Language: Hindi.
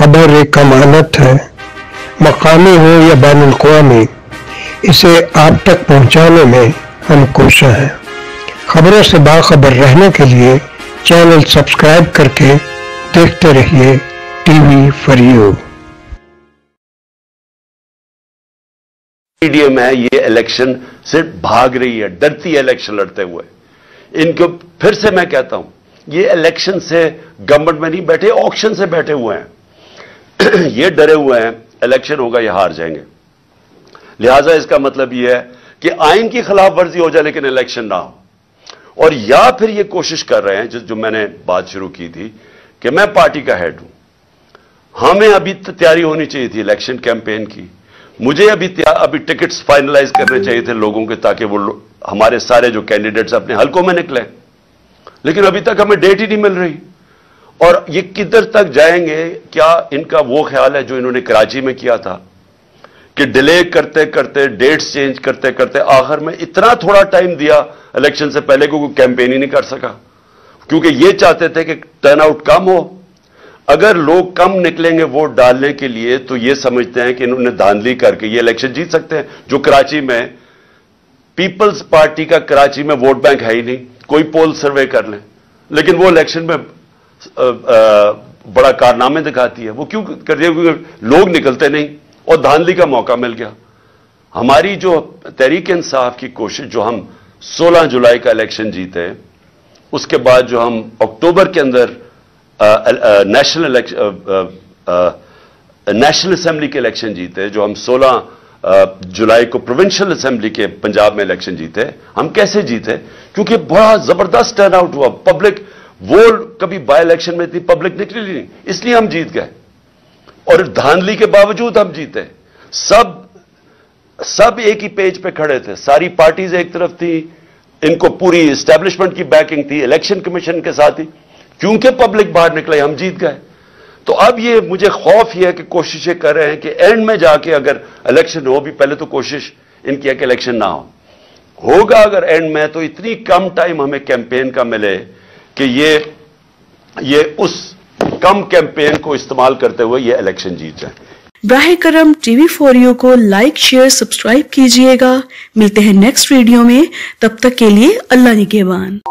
खबर एक अमानत है, मकामी हो या बैनुल-अक़वामी, इसे आप तक पहुंचाने में हम कोशिश हैं। खबरों से बाखबर रहने के लिए चैनल सब्सक्राइब करके देखते रहिए टीवी फॉर यू। मीडियम है, ये इलेक्शन से भाग रही है, डरती है इलेक्शन लड़ते हुए। इनको फिर से मैं कहता हूं, ये इलेक्शन से गवर्नमेंट में नहीं बैठे, ऑक्शन से बैठे हुए हैं। ये डरे हुए हैं इलेक्शन होगा ये हार जाएंगे। लिहाजा इसका मतलब ये है कि आइन की खिलाफ वर्जी हो जाए लेकिन इलेक्शन ना हो। और या फिर ये कोशिश कर रहे हैं, जो मैंने बात शुरू की थी कि मैं पार्टी का हेड हूं, हमें अभी तैयारी होनी चाहिए थी इलेक्शन कैंपेन की। मुझे अभी टिकट्स फाइनलाइज करने चाहिए थे लोगों के, ताकि वो हमारे सारे जो कैंडिडेट्स अपने हलकों में निकले, लेकिन अभी तक हमें डेट ही नहीं मिल रही। और ये किधर तक जाएंगे? क्या इनका वो ख्याल है जो इन्होंने कराची में किया था कि डिले करते करते, डेट्स चेंज करते करते आखिर में इतना थोड़ा टाइम दिया इलेक्शन से पहले को कोई कैंपेन ही नहीं कर सका, क्योंकि ये चाहते थे कि टर्नआउट कम हो। अगर लोग कम निकलेंगे वोट डालने के लिए तो ये समझते हैं कि इन्होंने धांधली करके ये इलेक्शन जीत सकते हैं। जो कराची में पीपल्स पार्टी का कराची में वोट बैंक है ही नहीं, कोई पोल सर्वे कर लें, लेकिन वो इलेक्शन में बड़ा कारनामे दिखाती है। वो क्यों कर रही है? क्योंकि लोग निकलते नहीं और धांधली का मौका मिल गया। हमारी जो तहरीक इंसाफ की कोशिश, जो हम 16 जुलाई का इलेक्शन जीते, उसके बाद जो हम अक्टूबर के अंदर नेशनल असेंबली के इलेक्शन जीते, जो हम 16 जुलाई को प्रोविंशियल असेंबली के पंजाब में इलेक्शन जीते, हम कैसे जीते? क्योंकि बड़ा जबरदस्त टर्नआउट हुआ। पब्लिक, वो कभी बाय इलेक्शन में इतनी पब्लिक निकली नहीं, इसलिए हम जीत गए। और धांधली के बावजूद हम जीते। सब एक ही पेज पे खड़े थे, सारी पार्टीज एक तरफ थी, इनको पूरी एस्टैब्लिशमेंट की बैकिंग थी, इलेक्शन कमीशन के साथ ही। क्योंकि पब्लिक बाहर निकले, हम जीत गए। तो अब ये मुझे खौफ ये है कि कोशिशें कर रहे हैं कि एंड में जाके अगर इलेक्शन हो भी, पहले तो कोशिश इनकी है कि इलेक्शन ना होगा अगर एंड में, तो इतनी कम टाइम हमें कैंपेन का मिले कि ये उस कम कैंपेन को इस्तेमाल करते हुए ये इलेक्शन जीत जाए। बराह करम टीवी फॉर यू को लाइक, शेयर, सब्सक्राइब कीजिएगा। मिलते हैं नेक्स्ट वीडियो में, तब तक के लिए अल्लाह निगहबान।